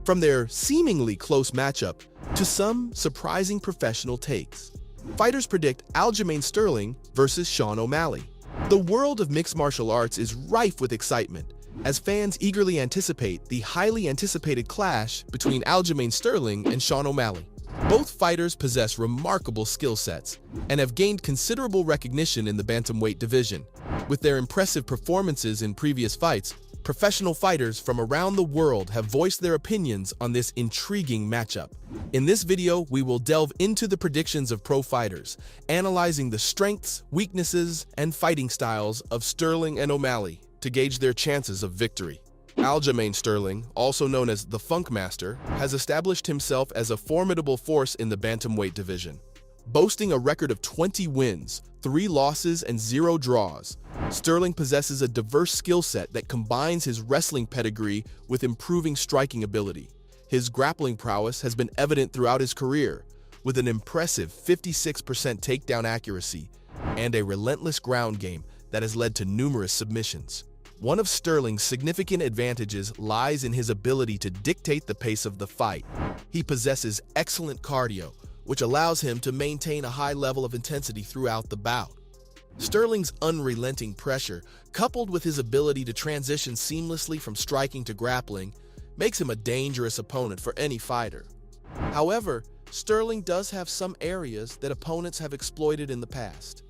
from their seemingly close matchup to some surprising professional takes. Fighters predict Aljamain Sterling versus Sean O'Malley. The world of mixed martial arts is rife with excitement, as fans eagerly anticipate the highly anticipated clash between Aljamain Sterling and Sean O'Malley. Both fighters possess remarkable skill sets and have gained considerable recognition in the bantamweight division. With their impressive performances in previous fights, professional fighters from around the world have voiced their opinions on this intriguing matchup. In this video, we will delve into the predictions of pro fighters, analyzing the strengths, weaknesses, and fighting styles of Sterling and O'Malley to gauge their chances of victory. Aljamain Sterling, also known as the Funk Master, has established himself as a formidable force in the bantamweight division. Boasting a record of 20 wins, 3 losses, and 0 draws, Sterling possesses a diverse skill set that combines his wrestling pedigree with improving striking ability. His grappling prowess has been evident throughout his career, with an impressive 56% takedown accuracy and a relentless ground game that has led to numerous submissions. One of Sterling's significant advantages lies in his ability to dictate the pace of the fight. He possesses excellent cardio, which allows him to maintain a high level of intensity throughout the bout. Sterling's unrelenting pressure, coupled with his ability to transition seamlessly from striking to grappling, makes him a dangerous opponent for any fighter. However, Sterling does have some areas that opponents have exploited in the past.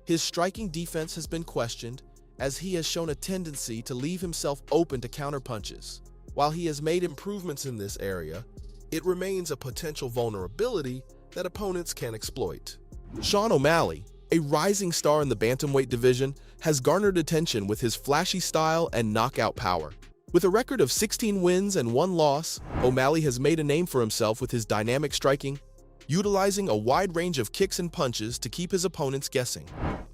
His striking defense has been questioned, as he has shown a tendency to leave himself open to counterpunches. While he has made improvements in this area, it remains a potential vulnerability that opponents can exploit. Sean O'Malley, a rising star in the bantamweight division, has garnered attention with his flashy style and knockout power. With a record of 16 wins and 1 loss, O'Malley has made a name for himself with his dynamic striking, utilizing a wide range of kicks and punches to keep his opponents guessing.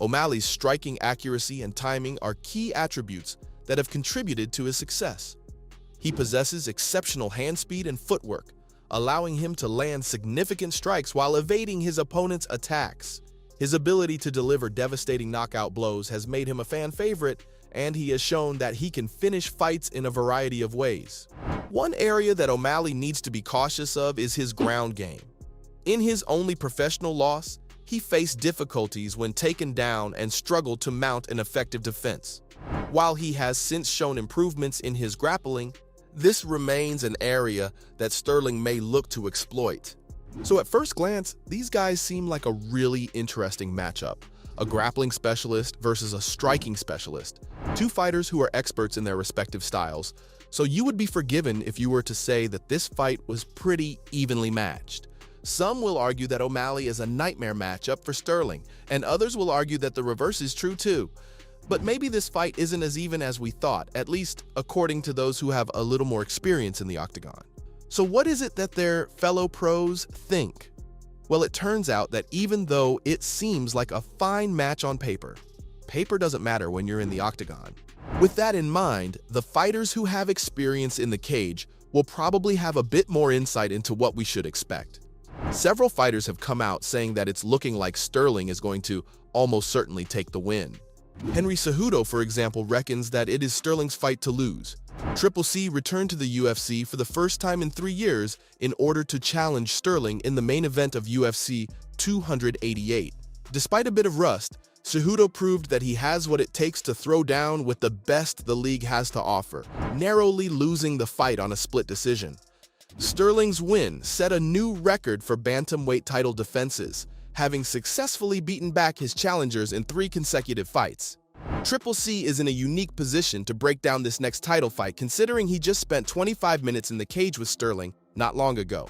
O'Malley's striking accuracy and timing are key attributes that have contributed to his success. He possesses exceptional hand speed and footwork, allowing him to land significant strikes while evading his opponent's attacks. His ability to deliver devastating knockout blows has made him a fan favorite, and he has shown that he can finish fights in a variety of ways. One area that O'Malley needs to be cautious of is his ground game. In his only professional loss, he faced difficulties when taken down and struggled to mount an effective defense. While he has since shown improvements in his grappling, this remains an area that Sterling may look to exploit. So at first glance, these guys seem like a really interesting matchup. A grappling specialist versus a striking specialist. 2 fighters who are experts in their respective styles. So you would be forgiven if you were to say that this fight was pretty evenly matched. Some will argue that O'Malley is a nightmare matchup for Sterling, and others will argue that the reverse is true too. But maybe this fight isn't as even as we thought, at least according to those who have a little more experience in the octagon. So what is it that their fellow pros think? Well, it turns out that even though it seems like a fine match on paper, paper doesn't matter when you're in the octagon. With that in mind, the fighters who have experience in the cage will probably have a bit more insight into what we should expect. Several fighters have come out saying that it's looking like Sterling is going to almost certainly take the win. Henry Cejudo, for example, reckons that it is Sterling's fight to lose. Triple C returned to the UFC for the first time in 3 years in order to challenge Sterling in the main event of UFC 288. Despite a bit of rust, Cejudo proved that he has what it takes to throw down with the best the league has to offer, narrowly losing the fight on a split decision. Sterling's win set a new record for bantamweight title defenses, having successfully beaten back his challengers in 3 consecutive fights. Triple C is in a unique position to break down this next title fight, considering he just spent 25 minutes in the cage with Sterling not long ago.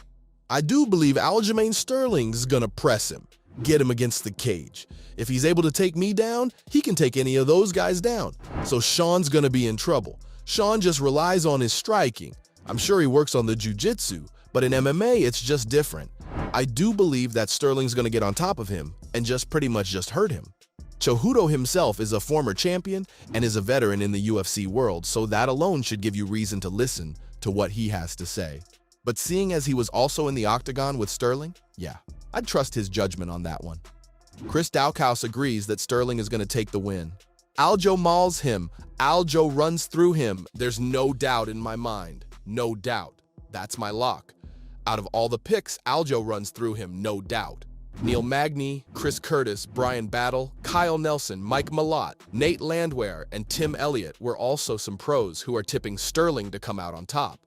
I do believe Aljamain Sterling's gonna press him, get him against the cage. If he's able to take me down, he can take any of those guys down. So Sean's gonna be in trouble. Sean just relies on his striking. I'm sure he works on the jiu-jitsu, but in MMA, it's just different. I do believe that Sterling's gonna get on top of him and pretty much hurt him. Cejudo himself is a former champion and is a veteran in the UFC world, so that alone should give you reason to listen to what he has to say. But seeing as he was also in the octagon with Sterling, yeah, I'd trust his judgment on that one. Chris Daukaus agrees that Sterling is going to take the win. Aljo mauls him. Aljo runs through him. There's no doubt in my mind. No doubt. That's my lock. Out of all the picks, Aljo runs through him, no doubt. Neil Magny, Chris Curtis, Brian Battle, Kyle Nelson, Mike Malott, Nate Landwehr, and Tim Elliott were also some pros who are tipping Sterling to come out on top.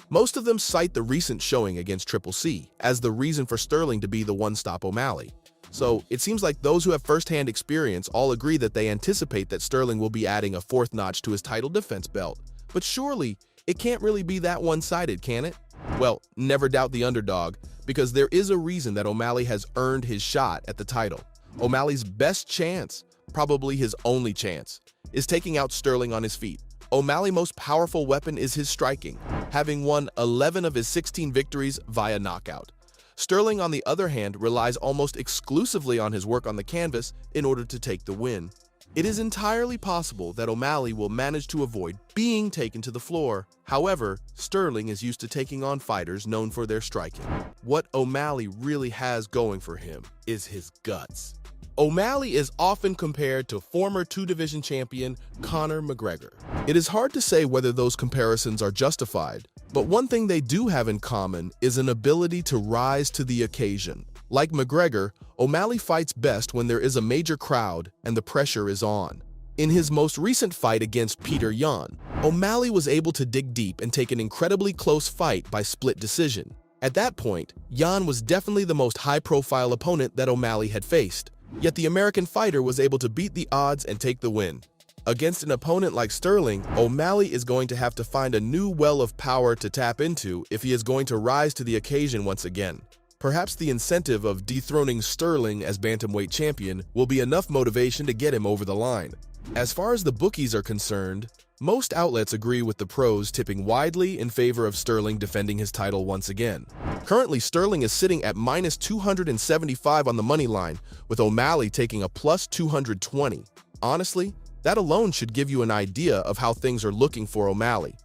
Most of them cite the recent showing against Triple C as the reason for Sterling to be the one-stop O'Malley. So it seems like those who have first-hand experience all agree that they anticipate that Sterling will be adding a fourth notch to his title defense belt. But surely, it can't really be that one-sided, can it? Well, never doubt the underdog, because there is a reason that O'Malley has earned his shot at the title. O'Malley's best chance, probably his only chance, is taking out Sterling on his feet. O'Malley's most powerful weapon is his striking, having won 11 of his 16 victories via knockout. Sterling, on the other hand, relies almost exclusively on his work on the canvas in order to take the win. It is entirely possible that O'Malley will manage to avoid being taken to the floor. However, Sterling is used to taking on fighters known for their striking. What O'Malley really has going for him is his guts. O'Malley is often compared to former two-division champion Conor McGregor. It is hard to say whether those comparisons are justified, but one thing they do have in common is an ability to rise to the occasion. Like McGregor, O'Malley fights best when there is a major crowd and the pressure is on. In his most recent fight against Peter Yan, O'Malley was able to dig deep and take an incredibly close fight by split decision. At that point, Yan was definitely the most high-profile opponent that O'Malley had faced. Yet the American fighter was able to beat the odds and take the win. Against an opponent like Sterling, O'Malley is going to have to find a new well of power to tap into if he is going to rise to the occasion once again. Perhaps the incentive of dethroning Sterling as bantamweight champion will be enough motivation to get him over the line. As far as the bookies are concerned, most outlets agree with the pros tipping widely in favor of Sterling defending his title once again. Currently, Sterling is sitting at minus 275 on the money line, with O'Malley taking a plus 220. Honestly, that alone should give you an idea of how things are looking for O'Malley.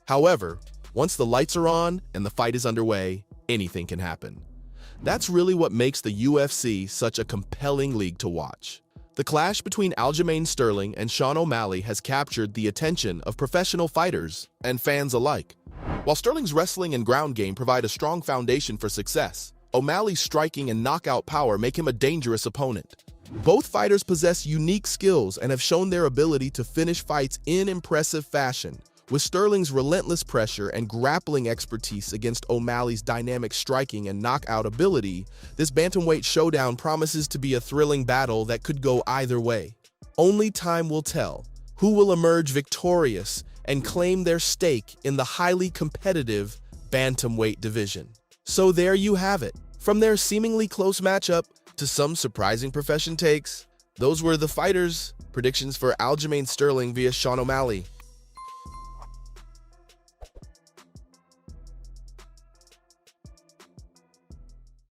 However, once the lights are on and the fight is underway, anything can happen. That's really what makes the UFC such a compelling league to watch. The clash between Aljamain Sterling and Sean O'Malley has captured the attention of professional fighters and fans alike. While Sterling's wrestling and ground game provide a strong foundation for success, O'Malley's striking and knockout power make him a dangerous opponent. Both fighters possess unique skills and have shown their ability to finish fights in impressive fashion. With Sterling's relentless pressure and grappling expertise against O'Malley's dynamic striking and knockout ability, this bantamweight showdown promises to be a thrilling battle that could go either way. Only time will tell who will emerge victorious and claim their stake in the highly competitive bantamweight division. So there you have it. From their seemingly close matchup to some surprising profession takes, those were the fighters' predictions for Aljamain Sterling via Sean O'Malley.